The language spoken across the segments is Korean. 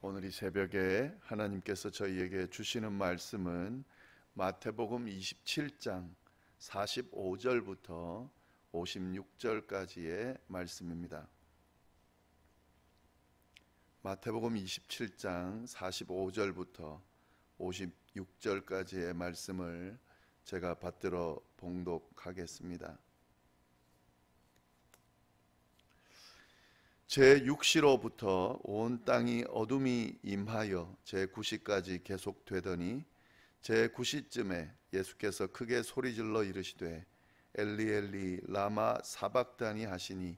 오늘 이 새벽에 하나님께서 저희에게 주시는 말씀은 마태복음 27장 45절부터 56절까지의 말씀입니다. 마태복음 27장 45절부터 56절까지의 말씀을 제가 받들어 봉독하겠습니다. 제6시로부터 온 땅이 어둠이 임하여 제9시까지 계속되더니 제9시쯤에 예수께서 크게 소리질러 이르시되 엘리 엘리 라마 사박다니 하시니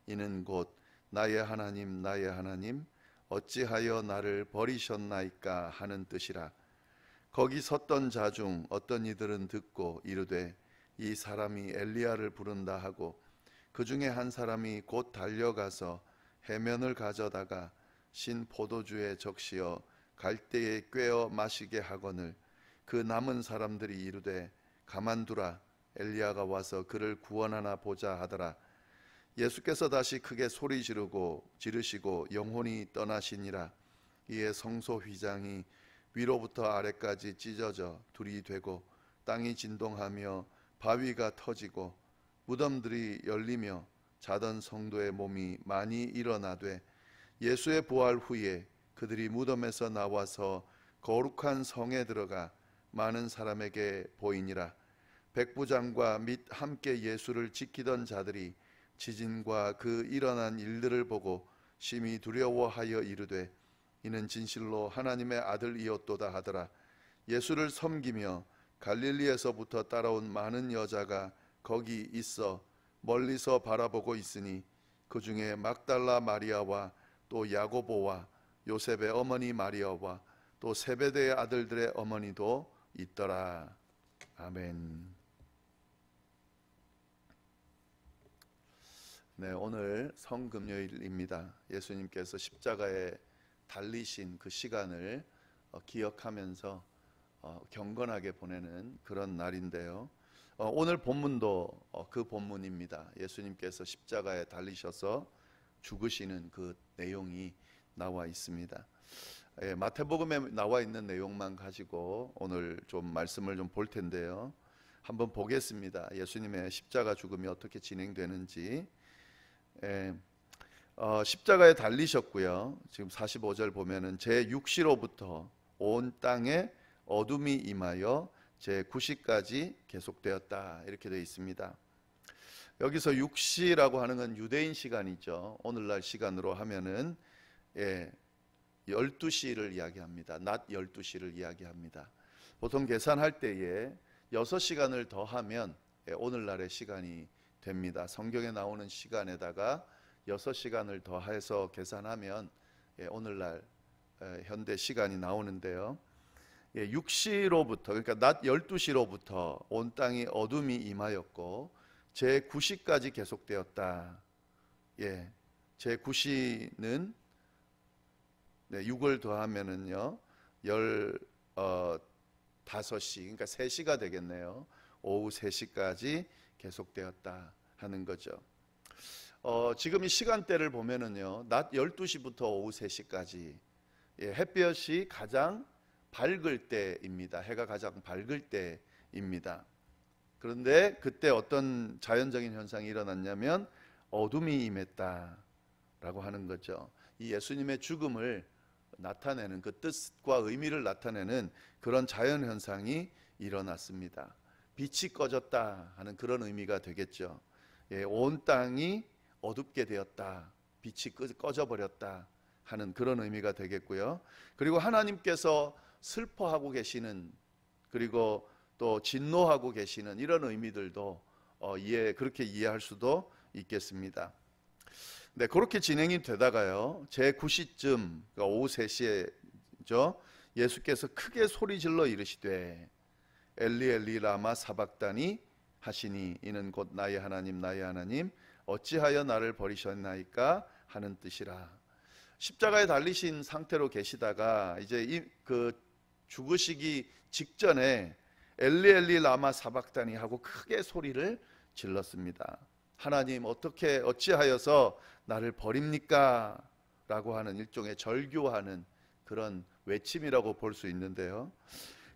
이는 곧 나의 하나님 나의 하나님 어찌하여 나를 버리셨나이까 하는 뜻이라. 거기 섰던 자 중 어떤 이들은 듣고 이르되 이 사람이 엘리야를 부른다 하고 그 중에 한 사람이 곧 달려가서 해면을 가져다가 신 포도주에 적시어 갈대에 꿰어 마시게 하거늘 그 남은 사람들이 이르되 가만두라 엘리야가 와서 그를 구원하나 보자 하더라. 예수께서 다시 크게 소리 지르시고 영혼이 떠나시니라. 이에 성소 휘장이 위로부터 아래까지 찢어져 둘이 되고 땅이 진동하며 바위가 터지고 무덤들이 열리며 자던 성도의 몸이 많이 일어나되 예수의 부활 후에 그들이 무덤에서 나와서 거룩한 성에 들어가 많은 사람에게 보이니라. 백부장과 및 함께 예수를 지키던 자들이 지진과 그 일어난 일들을 보고 심히 두려워하여 이르되 이는 진실로 하나님의 아들이었도다 하더라. 예수를 섬기며 갈릴리에서부터 따라온 많은 여자가 거기 있어 멀리서 바라보고 있으니 그 중에 막달라 마리아와 또 야고보와 요셉의 어머니 마리아와 또 세베대의 아들들의 어머니도 있더라. 아멘. 네, 오늘 성금요일입니다. 예수님께서 십자가에 달리신 그 시간을 기억하면서 경건하게 보내는 그런 날인데요. 오늘 본문도 그 본문입니다. 예수님께서 십자가에 달리셔서 죽으시는 그 내용이 나와 있습니다. 마태복음에 나와 있는 내용만 가지고 오늘 좀 말씀을 좀 볼 텐데요. 한번 보겠습니다. 예수님의 십자가 죽음이 어떻게 진행되는지. 십자가에 달리셨고요. 지금 45절 보면은 제6시로부터 온 땅에 어둠이 임하여 제9시까지 계속되었다 이렇게 되어 있습니다. 여기서 6시라고 하는 건 유대인 시간이죠. 오늘날 시간으로 하면은 12시를 이야기합니다. 낮 12시를 이야기합니다. 보통 계산할 때에 6시간을 더하면 오늘날의 시간이 됩니다. 성경에 나오는 시간에다가 6시간을 더해서 계산하면 오늘날 현대 시간이 나오는데요. 6시로부터 그러니까 낮 12시로부터 온 땅이 어둠이 임하였고 제9시까지 계속되었다. 제9시는 6을 더하면은요 15시 그러니까 3시가 되겠네요. 오후 3시까지 계속되었다 하는 거죠. 지금 이 시간대를 보면은요 낮 12시부터 오후 3시까지 햇볕이 가장 밝을 때입니다. 해가 가장 밝을 때입니다. 그런데 그때 어떤 자연적인 현상이 일어났냐면 어둠이 임했다라고 하는 거죠. 이 예수님의 죽음을 나타내는 그 뜻과 의미를 나타내는 그런 자연 현상이 일어났습니다. 빛이 꺼졌다 하는 그런 의미가 되겠죠. 온 땅이 어둡게 되었다. 빛이 꺼져 버렸다 하는 그런 의미가 되겠고요. 그리고 하나님께서 슬퍼하고 계시는 그리고 또 진노하고 계시는 이런 의미들도 그렇게 이해할 수도 있겠습니다. 네, 그렇게 진행이 되다가요 제9시쯤 그러니까 오후 3시에죠 예수께서 크게 소리질러 이르시되 엘리 엘리 라마 사박다니 하시니 이는 곧 나의 하나님 나의 하나님 어찌하여 나를 버리셨나이까 하는 뜻이라. 십자가에 달리신 상태로 계시다가 이제 그 죽으시기 직전에 엘리 엘리 라마 사박다니 하고 크게 소리를 질렀습니다. 하나님 어찌하여서 나를 버립니까? 라고 하는 일종의 절규하는 그런 외침이라고 볼 수 있는데요.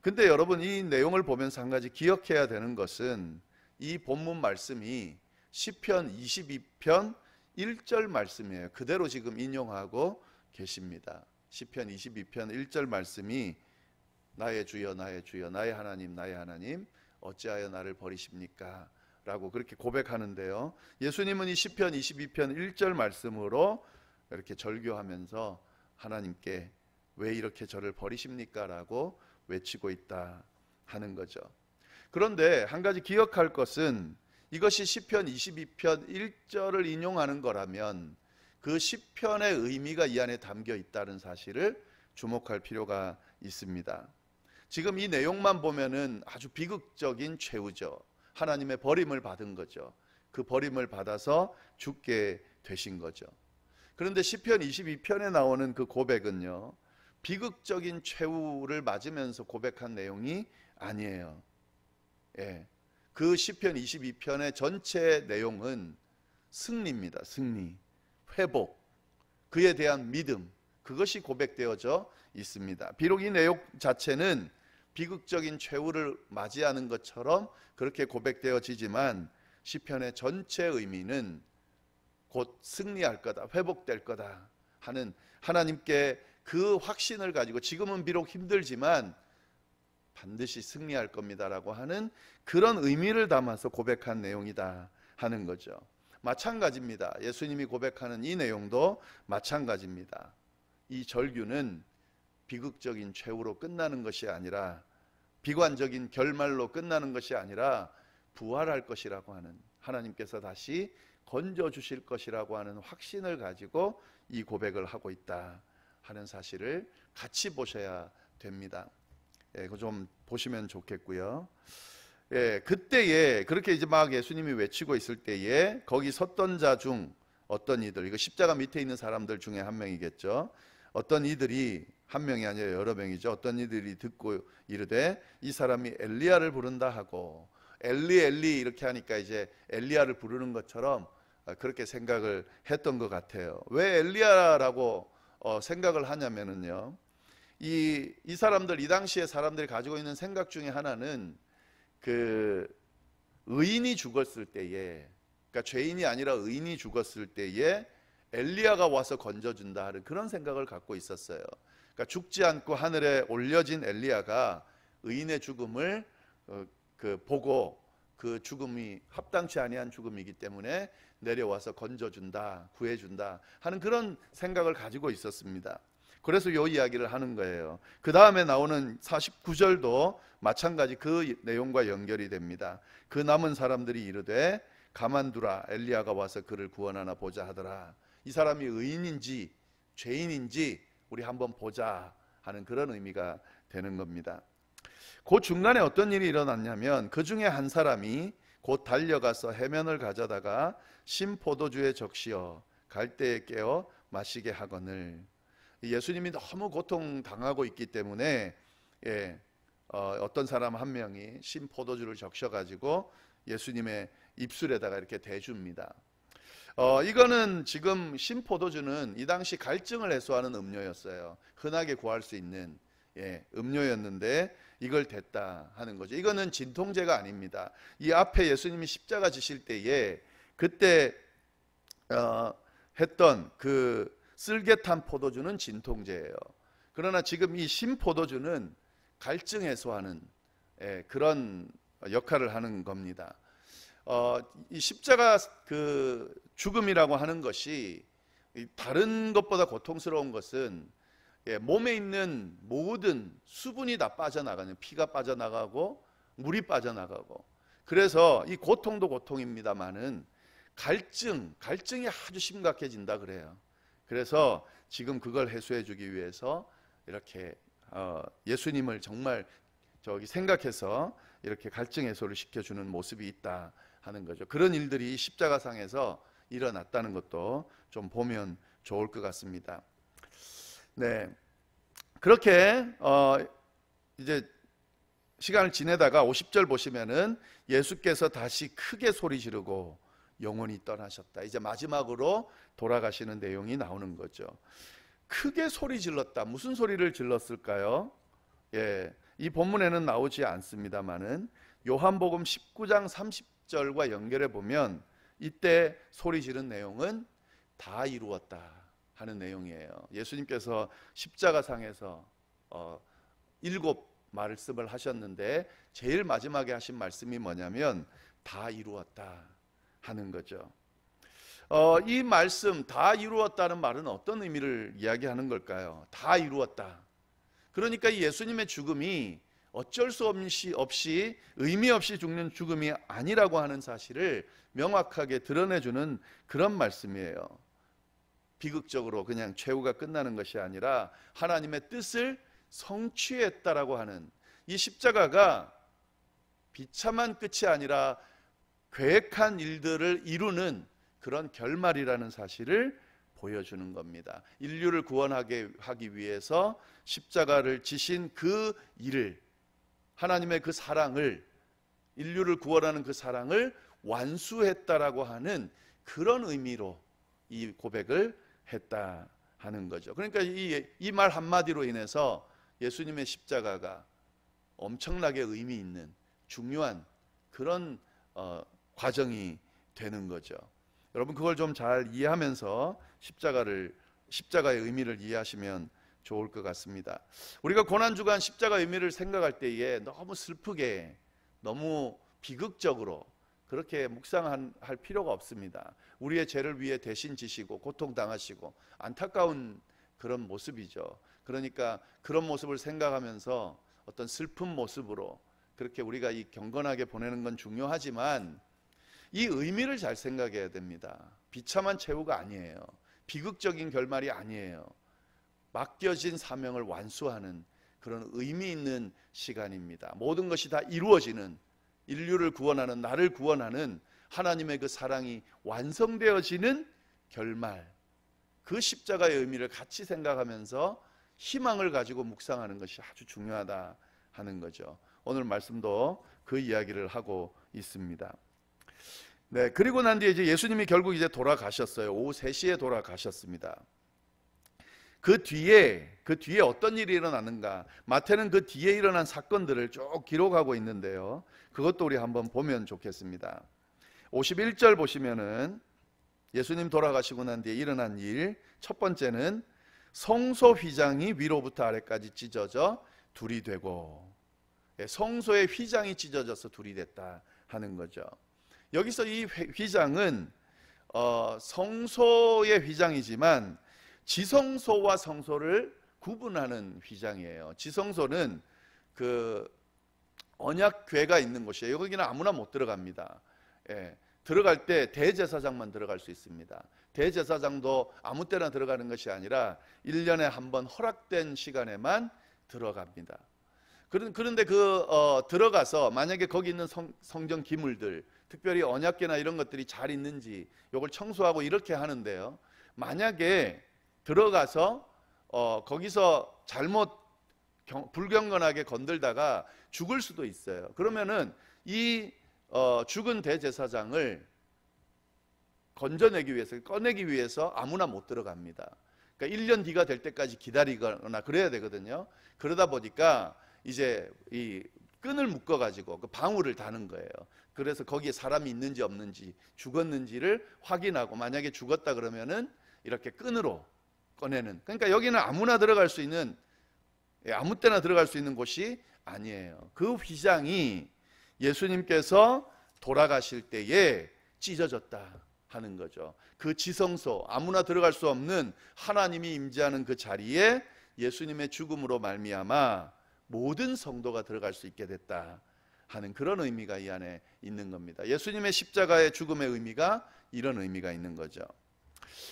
근데 여러분, 이 내용을 보면서 한 가지 기억해야 되는 것은 이 본문 말씀이 시편 22편 1절 말씀이에요. 그대로 지금 인용하고 계십니다. 시편 22편 1절 말씀이 나의 주여 나의 주여 나의 하나님 나의 하나님 어찌하여 나를 버리십니까? 라고 그렇게 고백하는데요. 예수님은 이 시편 22편 1절 말씀으로 이렇게 절규하면서 하나님께 왜 이렇게 저를 버리십니까? 라고 외치고 있다 하는 거죠. 그런데 한 가지 기억할 것은 이것이 시편 22편 1절을 인용하는 거라면 그 시편의 의미가 이 안에 담겨 있다는 사실을 주목할 필요가 있습니다. 지금 이 내용만 보면은 아주 비극적인 최후죠. 하나님의 버림을 받은 거죠. 그 버림을 받아서 죽게 되신 거죠. 그런데 시편 22편에 나오는 그 고백은요, 비극적인 최후를 맞으면서 고백한 내용이 아니에요. 예. 그 시편 22편의 전체 내용은 승리입니다. 승리, 회복, 그에 대한 믿음, 그것이 고백되어져 있습니다. 비록 이 내용 자체는 비극적인 최후를 맞이하는 것처럼 그렇게 고백되어지지만 시편의 전체 의미는 곧 승리할 거다, 회복될 거다 하는 하나님께 그 확신을 가지고 지금은 비록 힘들지만 반드시 승리할 겁니다라고 하는 그런 의미를 담아서 고백한 내용이다 하는 거죠. 마찬가지입니다. 예수님이 고백하는 이 내용도 마찬가지입니다. 이 절규는 비극적인 최후로 끝나는 것이 아니라, 비관적인 결말로 끝나는 것이 아니라 부활할 것이라고 하는, 하나님께서 다시 건져주실 것이라고 하는 확신을 가지고 이 고백을 하고 있다 하는 사실을 같이 보셔야 됩니다. 예, 그거 좀 보시면 좋겠고요. 예, 그때에 그렇게 이제 막 예수님이 외치고 있을 때에 거기 섰던 자 중 어떤 이들, 이거 십자가 밑에 있는 사람들 중에 한 명이겠죠. 어떤 이들이, 한 명이 아니라 여러 명이죠. 어떤 이들이 듣고 이르되 이 사람이 엘리야를 부른다 하고, 엘리 엘리 이렇게 하니까 이제 엘리야를 부르는 것처럼 그렇게 생각을 했던 것 같아요. 왜 엘리야라고 생각을 하냐면은요, 이 사람들, 이 당시에 사람들이 가지고 있는 생각 중에 하나는 그 의인이 죽었을 때에, 그러니까 죄인이 아니라 의인이 죽었을 때에 엘리야가 와서 건져준다 하는 그런 생각을 갖고 있었어요. 그러니까 죽지 않고 하늘에 올려진 엘리야가 의인의 죽음을 보고 그 죽음이 합당치 아니한 죽음이기 때문에 내려와서 건져준다, 구해준다 하는 그런 생각을 가지고 있었습니다. 그래서 이 이야기를 하는 거예요. 그 다음에 나오는 49절도 마찬가지 그 내용과 연결이 됩니다. 그 남은 사람들이 이르되 가만두라, 엘리야가 와서 그를 구원하나 보자 하더라. 이 사람이 의인인지 죄인인지 우리 한번 보자 하는 그런 의미가 되는 겁니다. 그 중간에 어떤 일이 일어났냐면, 그 중에 한 사람이 곧 달려가서 해면을 가져다가 신포도주에 적시어 갈대에 깨어 마시게 하거늘. 예수님이 너무 고통당하고 있기 때문에 어떤 사람 한 명이 신포도주를 적셔가지고 예수님의 입술에다가 이렇게 대줍니다. 이거는 지금 신포도주는 이 당시 갈증을 해소하는 음료였어요. 흔하게 구할 수 있는 음료였는데 이걸 댔다 하는 거죠. 이거는 진통제가 아닙니다. 이 앞에 예수님이 십자가 지실 때에 그때 했던 그 쓸개탄 포도주는 진통제예요. 그러나 지금 이 신포도주는 갈증 해소하는 그런 역할을 하는 겁니다. 이 십자가 그 죽음이라고 하는 것이 다른 것보다 고통스러운 것은 몸에 있는 모든 수분이 다 빠져나가는, 피가 빠져나가고 물이 빠져나가고, 그래서 이 고통도 고통입니다만은 갈증이 아주 심각해진다 그래요. 그래서 지금 그걸 해소해 주기 위해서 이렇게 예수님을 정말 생각해서 이렇게 갈증 해소를 시켜주는 모습이 있다 하는 거죠. 그런 일들이 십자가상에서 일어났다는 것도 좀 보면 좋을 것 같습니다. 네, 그렇게 이제 시간을 지내다가 50절 보시면은 예수께서 다시 크게 소리 지르고 영원히 떠나셨다. 이제 마지막으로 돌아가시는 내용이 나오는 거죠. 크게 소리 질렀다. 무슨 소리를 질렀을까요? 예, 이 본문에는 나오지 않습니다만은 요한복음 19장 30절과 연결해 보면 이때 소리 지른 내용은 다 이루었다 하는 내용이에요. 예수님께서 십자가상에서 7 말씀을 하셨는데 제일 마지막에 하신 말씀이 뭐냐면 다 이루었다 하는 거죠. 이 말씀 다 이루었다는 말은 어떤 의미를 이야기하는 걸까요? 다 이루었다. 그러니까 이 예수님의 죽음이 어쩔 수 없이 의미 없이 죽는 죽음이 아니라고 하는 사실을 명확하게 드러내주는 그런 말씀이에요. 비극적으로 그냥 최후가 끝나는 것이 아니라 하나님의 뜻을 성취했다라고 하는, 이 십자가가 비참한 끝이 아니라 계획한 일들을 이루는 그런 결말이라는 사실을 보여주는 겁니다. 인류를 구원하기 위해서 십자가를 지신 그 일을, 하나님의 그 사랑을, 인류를 구원하는 그 사랑을 완수했다라고 하는 그런 의미로 이 고백을 했다 하는 거죠. 그러니까 이 말 한마디로 인해서 예수님의 십자가가 엄청나게 의미 있는 중요한 그런 과정이 되는 거죠. 여러분 그걸 좀 잘 이해하면서 십자가의 의미를 이해하시면 좋을 것 같습니다. 우리가 고난주간 십자가의 의미를 생각할 때에 너무 슬프게, 너무 비극적으로 그렇게 묵상할 필요가 없습니다. 우리의 죄를 위해 대신 지시고 고통당하시고 안타까운 그런 모습이죠. 그러니까 그런 모습을 생각하면서 어떤 슬픈 모습으로 그렇게 우리가 이 경건하게 보내는 건 중요하지만 이 의미를 잘 생각해야 됩니다. 비참한 최후가 아니에요. 비극적인 결말이 아니에요. 맡겨진 사명을 완수하는 그런 의미 있는 시간입니다. 모든 것이 다 이루어지는, 인류를 구원하는, 나를 구원하는 하나님의 그 사랑이 완성되어지는 결말, 그 십자가의 의미를 같이 생각하면서 희망을 가지고 묵상하는 것이 아주 중요하다 하는 거죠. 오늘 말씀도 그 이야기를 하고 있습니다. 네, 그리고 난 뒤에 이제 예수님이 결국 이제 돌아가셨어요. 오후 3시에 돌아가셨습니다. 그 뒤에 어떤 일이 일어나는가? 마태는 그 뒤에 일어난 사건들을 쭉 기록하고 있는데요. 그것도 우리 한번 보면 좋겠습니다. 51절 보시면은 예수님 돌아가시고 난 뒤에 일어난 일, 첫 번째는 성소 휘장이 위로부터 아래까지 찢어져 둘이 되고, 성소의 휘장이 찢어져서 둘이 됐다 하는 거죠. 여기서 이 휘장은 성소의 휘장이지만 지성소와 성소를 구분하는 휘장이에요. 지성소는 그 언약궤가 있는 곳이에요. 여기는 아무나 못 들어갑니다. 들어갈 때 대제사장만 들어갈 수 있습니다. 대제사장도 아무 때나 들어가는 것이 아니라 1년에 한 번 허락된 시간에만 들어갑니다. 그런데 들어가서 만약에 거기 있는 성전 기물들, 특별히 언약궤나 이런 것들이 잘 있는지 이걸 청소하고 이렇게 하는데요. 만약에 들어가서 거기서 잘못 불경건하게 건들다가 죽을 수도 있어요. 그러면은 이 죽은 대제사장을 건져내기 위해서, 꺼내기 위해서 아무나 못 들어갑니다. 그러니까 1년 뒤가 될 때까지 기다리거나 그래야 되거든요. 그러다 보니까 이제 이 끈을 묶어가지고 그 방울을 다는 거예요. 그래서 거기에 사람이 있는지 없는지, 죽었는지를 확인하고, 만약에 죽었다 그러면은 이렇게 끈으로 꺼내는. 그러니까 여기는 아무나 들어갈 수 있는, 아무 때나 들어갈 수 있는 곳이 아니에요. 그 휘장이 예수님께서 돌아가실 때에 찢어졌다 하는 거죠. 그 지성소, 아무나 들어갈 수 없는 하나님이 임재하는 그 자리에 예수님의 죽음으로 말미암아 모든 성도가 들어갈 수 있게 됐다 하는 그런 의미가 이 안에 있는 겁니다. 예수님의 십자가의 죽음의 의미가 이런 의미가 있는 거죠.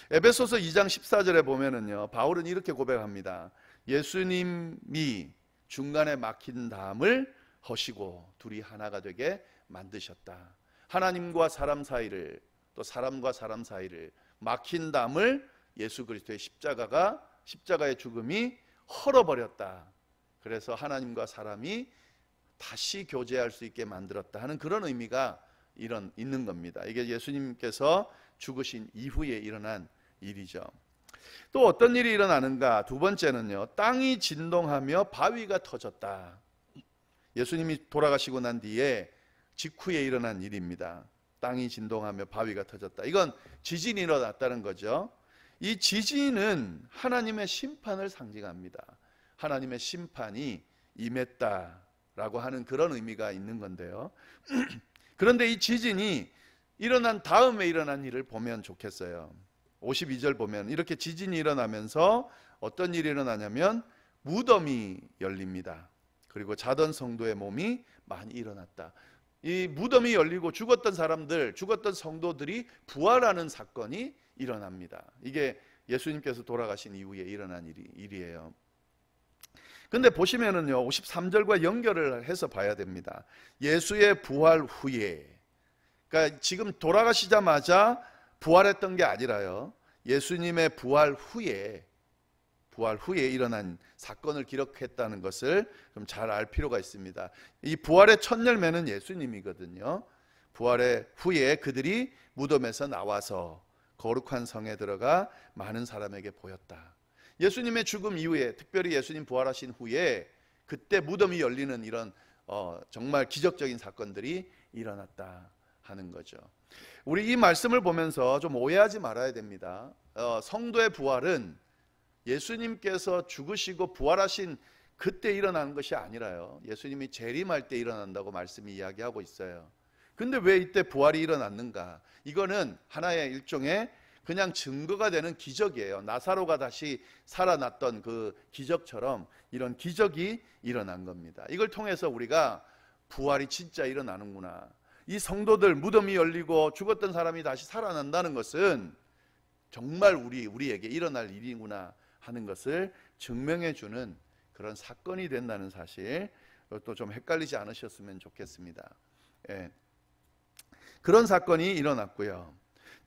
에베소서 2장 14절에 보면은요, 바울은 이렇게 고백합니다. 예수님이 중간에 막힌 담을 허시고 둘이 하나가 되게 만드셨다. 하나님과 사람 사이를, 또 사람과 사람 사이를 막힌 담을 예수 그리스도의 십자가의 죽음이 헐어버렸다. 그래서 하나님과 사람이 다시 교제할 수 있게 만들었다 하는 그런 의미가 있는 겁니다. 이게 예수님께서 죽으신 이후에 일어난 일이죠. 또 어떤 일이 일어나는가? 두 번째는요, 땅이 진동하며 바위가 터졌다. 예수님이 돌아가시고 난 뒤에 직후에 일어난 일입니다. 땅이 진동하며 바위가 터졌다. 이건 지진이 일어났다는 거죠. 이 지진은 하나님의 심판을 상징합니다. 하나님의 심판이 임했다라고 하는 그런 의미가 있는 건데요. 그런데 이 지진이 일어난 다음에 일어난 일을 보면 좋겠어요. 52절 보면 이렇게 지진이 일어나면서 어떤 일이 일어나냐면 무덤이 열립니다. 그리고 자던 성도의 몸이 많이 일어났다. 이 무덤이 열리고 죽었던 사람들, 죽었던 성도들이 부활하는 사건이 일어납니다. 이게 예수님께서 돌아가신 이후에 일어난 일이에요. 근데 보시면은요, 53절과 연결을 해서 봐야 됩니다. 예수의 부활 후에, 그러니까 지금 돌아가시자마자 부활했던 게 아니라요, 예수님의 부활 후에 일어난 사건을 기록했다는 것을 좀 잘 알 필요가 있습니다. 이 부활의 첫 열매는 예수님이거든요. 부활의 후에 그들이 무덤에서 나와서 거룩한 성에 들어가 많은 사람에게 보였다. 예수님의 죽음 이후에, 특별히 예수님 부활하신 후에 그때 무덤이 열리는 이런 정말 기적적인 사건들이 일어났다 하는 거죠. 우리 이 말씀을 보면서 좀 오해하지 말아야 됩니다. 성도의 부활은 예수님께서 죽으시고 부활하신 그때 일어나는 것이 아니라요, 예수님이 재림할 때 일어난다고 말씀이 이야기하고 있어요. 근데 왜 이때 부활이 일어났는가? 이거는 하나의 일종의 그냥 증거가 되는 기적이에요. 나사로가 다시 살아났던 그 기적처럼 이런 기적이 일어난 겁니다. 이걸 통해서 우리가 부활이 진짜 일어나는구나, 이 성도들 무덤이 열리고 죽었던 사람이 다시 살아난다는 것은 정말 우리에게 일어날 일이구나 하는 것을 증명해 주는 그런 사건이 된다는 사실, 또 좀 헷갈리지 않으셨으면 좋겠습니다. 예. 그런 사건이 일어났고요.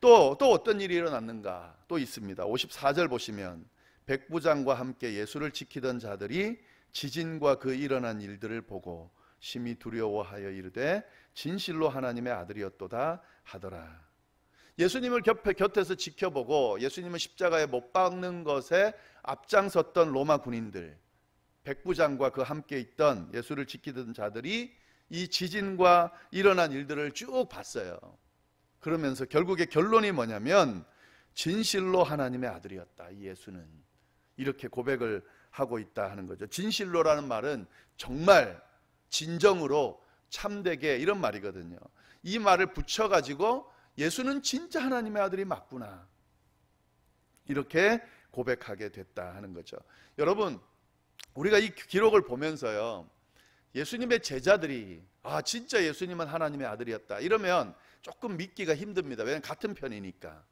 또 어떤 일이 일어났는가? 또 있습니다. 54절 보시면 백부장과 함께 예수를 지키던 자들이 지진과 그 일어난 일들을 보고 심히 두려워하여 이르되 진실로 하나님의 아들이었도다 하더라. 예수님을 곁에서 지켜보고 예수님을 십자가에 못 박는 것에 앞장섰던 로마 군인들, 백부장과 그 함께 있던 예수를 지키던 자들이 이 지진과 일어난 일들을 쭉 봤어요. 그러면서 결국에 결론이 뭐냐면 진실로 하나님의 아들이었다, 이 예수는. 이렇게 고백을 하고 있다 하는 거죠. 진실로라는 말은 정말 진정으로 참되게, 이런 말이거든요. 이 말을 붙여가지고 예수는 진짜 하나님의 아들이 맞구나, 이렇게 고백하게 됐다 하는 거죠. 여러분, 우리가 이 기록을 보면서요, 예수님의 제자들이 진짜 예수님은 하나님의 아들이었다 이러면 조금 믿기가 힘듭니다. 왜냐하면 같은 편이니까.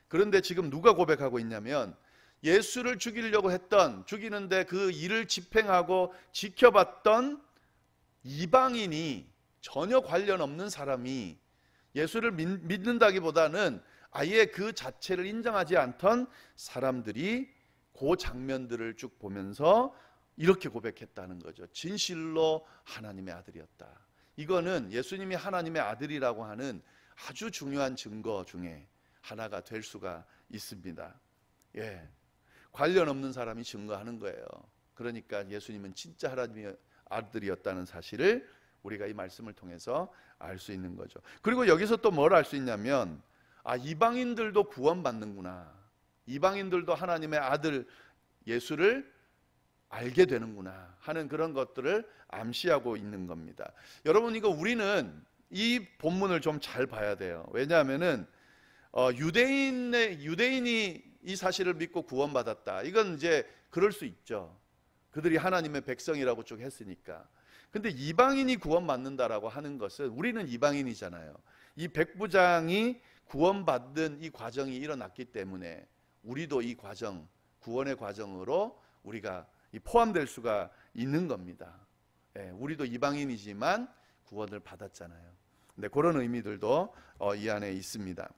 그런데 지금 누가 고백하고 있냐면 예수를 죽이는데 그 일을 집행하고 지켜봤던 이방인이, 전혀 관련 없는 사람이 예수를 믿는다기보다는 아예 그 자체를 인정하지 않던 사람들이 그 장면들을 쭉 보면서 이렇게 고백했다는 거죠. 진실로 하나님의 아들이었다. 이거는 예수님이 하나님의 아들이라고 하는 아주 중요한 증거 중에 하나가 될 수가 있습니다. 예, 관련 없는 사람이 증거하는 거예요. 그러니까 예수님은 진짜 하나님의 아들이었다는 사실을 우리가 이 말씀을 통해서 알 수 있는 거죠. 그리고 여기서 또 뭘 알 수 있냐면 이방인들도 구원받는구나, 이방인들도 하나님의 아들 예수를 알게 되는구나 하는 그런 것들을 암시하고 있는 겁니다. 여러분, 이거 우리는 이 본문을 좀 잘 봐야 돼요. 왜냐하면은 유대인이 이 사실을 믿고 구원받았다, 이건 이제 그럴 수 있죠. 그들이 하나님의 백성이라고 쭉 했으니까. 근데 이방인이 구원받는다라고 하는 것은, 우리는 이방인이잖아요. 이 백부장이 구원받는 이 과정이 일어났기 때문에 우리도 이 과정, 구원의 과정으로 우리가 포함될 수가 있는 겁니다. 예, 우리도 이방인이지만 구원을 받았잖아요. 근데 그런 의미들도 이 안에 있습니다.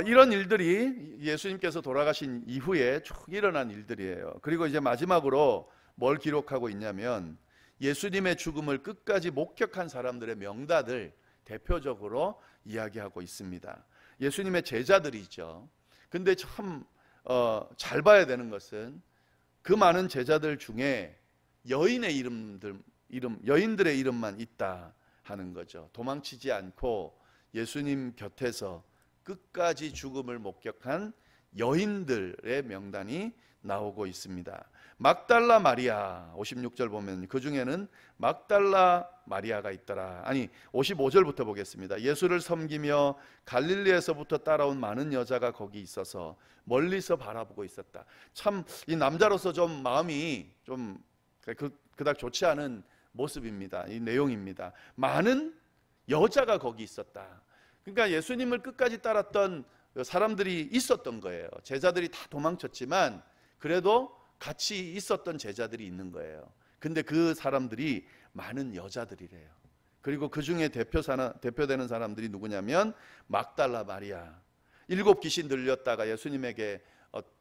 이런 일들이 예수님께서 돌아가신 이후에 쭉 일어난 일들이에요. 그리고 이제 마지막으로 뭘 기록하고 있냐면 예수님의 죽음을 끝까지 목격한 사람들의 명단을 대표적으로 이야기하고 있습니다. 예수님의 제자들이죠. 근데 참 잘 봐야 되는 것은 그 많은 제자들 중에 여인의 여인들의 이름만 있다 하는 거죠. 도망치지 않고 예수님 곁에서 끝까지 죽음을 목격한 여인들의 명단이 나오고 있습니다. 막달라 마리아 56절 보면 그 중에는 막달라 마리아가 있더라. 55절부터 보겠습니다. 예수를 섬기며 갈릴리에서부터 따라온 많은 여자가 거기 있어서 멀리서 바라보고 있었다. 참 이 남자로서 좀 마음이 좀 그닥 좋지 않은 모습입니다. 이 내용입니다. 많은 여자가 거기 있었다. 그러니까 예수님을 끝까지 따랐던 사람들이 있었던 거예요. 제자들이 다 도망쳤지만 그래도 같이 있었던 제자들이 있는 거예요. 근데 그 사람들이 많은 여자들이래요. 그리고 그 중에 대표되는 사람들이 누구냐면 막달라 마리아. 7 귀신 들렸다가 예수님에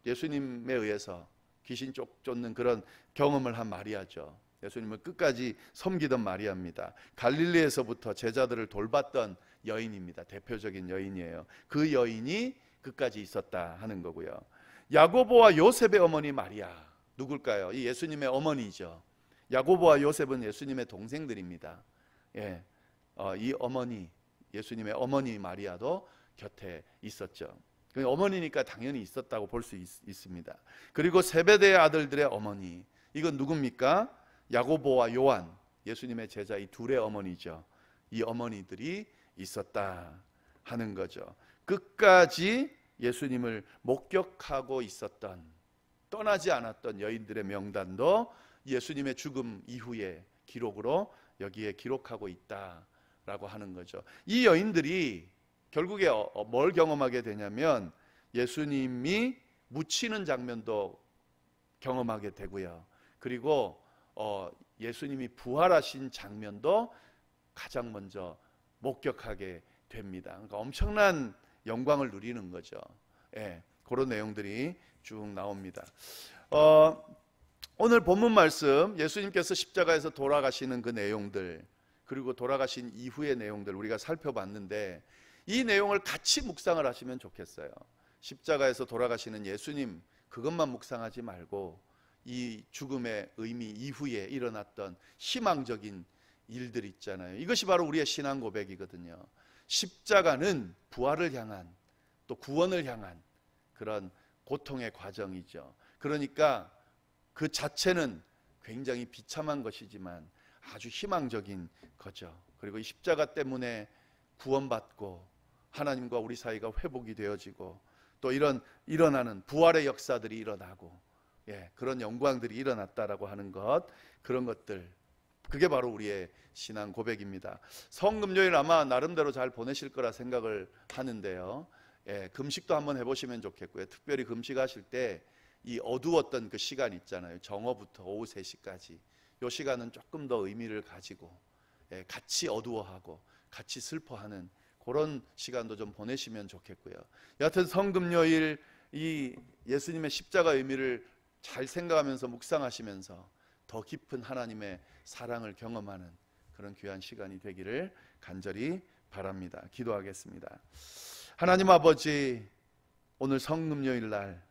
의해서 귀신 쫓는 그런 경험을 한 마리아죠. 예수님을 끝까지 섬기던 마리아입니다. 갈릴리에서부터 제자들을 돌봤던 여인입니다. 대표적인 여인이에요. 그 여인이 끝까지 있었다 하는 거고요. 야고보와 요셉의 어머니 마리아, 누굴까요? 이 예수님의 어머니죠. 야고보와 요셉은 예수님의 동생들입니다. 이 어머니, 예수님의 어머니 마리아도 곁에 있었죠. 어머니니까 당연히 있었다고 볼 수 있습니다. 그리고 세베대의 아들들의 어머니, 이건 누굽니까? 야고보와 요한, 예수님의 제자 이 둘의 어머니죠. 이 어머니들이 있었다 하는 거죠. 끝까지 예수님을 목격하고 있었던, 떠나지 않았던 여인들의 명단도 예수님의 죽음 이후의 기록으로 여기에 기록하고 있다라고 하는 거죠. 이 여인들이 결국에 뭘 경험하게 되냐면 예수님이 묻히는 장면도 경험하게 되고요. 그리고 예수님이 부활하신 장면도 가장 먼저 목격하게 됩니다. 그러니까 엄청난 영광을 누리는 거죠. 그런 내용들이 쭉 나옵니다. 오늘 본문 말씀, 예수님께서 십자가에서 돌아가시는 그 내용들, 그리고 돌아가신 이후의 내용들 우리가 살펴봤는데 이 내용을 같이 묵상을 하시면 좋겠어요. 십자가에서 돌아가시는 예수님 그것만 묵상하지 말고 이 죽음의 의미 이후에 일어났던 희망적인 일들 있잖아요. 이것이 바로 우리의 신앙 고백이거든요. 십자가는 부활을 향한, 또 구원을 향한 그런 고통의 과정이죠. 그러니까 그 자체는 굉장히 비참한 것이지만 아주 희망적인 거죠. 그리고 이 십자가 때문에 구원받고 하나님과 우리 사이가 회복이 되어지고 또 일어나는 부활의 역사들이 일어나고 그런 영광들이 일어났다라고 하는 것, 그런 것들, 그게 바로 우리의 신앙 고백입니다. 성금요일 아마 나름대로 잘 보내실 거라 생각을 하는데요. 금식도 한번 해보시면 좋겠고요. 특별히 금식하실 때 이 어두웠던 그 시간 있잖아요. 정오부터 오후 3시까지 이 시간은 조금 더 의미를 가지고 같이 어두워하고 같이 슬퍼하는 그런 시간도 좀 보내시면 좋겠고요. 여하튼 성금요일 이 예수님의 십자가 의미를 잘 생각하면서 묵상하시면서 더 깊은 하나님의 사랑을 경험하는 그런 귀한 시간이 되기를 간절히 바랍니다. 기도하겠습니다. 하나님 아버지, 오늘 성금요일 날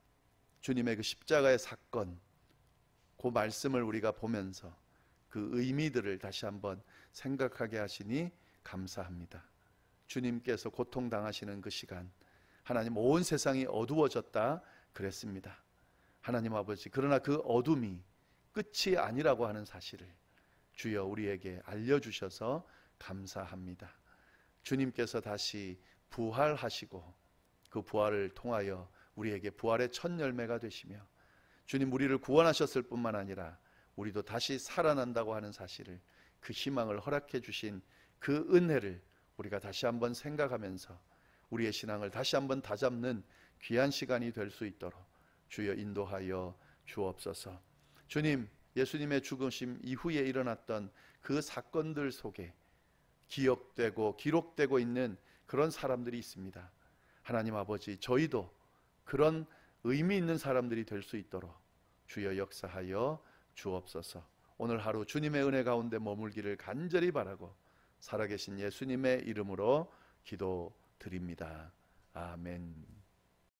주님의 그 십자가의 사건, 그 말씀을 우리가 보면서 그 의미들을 다시 한번 생각하게 하시니 감사합니다. 주님께서 고통당하시는 그 시간, 하나님 온 세상이 어두워졌다 그랬습니다. 하나님 아버지, 그러나 그 어둠이 끝이 아니라고 하는 사실을 주여 우리에게 알려주셔서 감사합니다. 주님께서 다시 부활하시고 그 부활을 통하여 우리에게 부활의 첫 열매가 되시며 주님 우리를 구원하셨을 뿐만 아니라 우리도 다시 살아난다고 하는 사실을, 그 희망을 허락해 주신 그 은혜를 우리가 다시 한번 생각하면서 우리의 신앙을 다시 한번 다잡는 귀한 시간이 될 수 있도록 주여 인도하여 주옵소서. 주님, 예수님의 죽으심 이후에 일어났던 그 사건들 속에 기억되고 기록되고 있는 그런 사람들이 있습니다. 하나님 아버지, 저희도 그런 의미 있는 사람들이 될 수 있도록 주여 역사하여 주옵소서. 오늘 하루 주님의 은혜 가운데 머물기를 간절히 바라고 살아계신 예수님의 이름으로 기도드립니다. 아멘.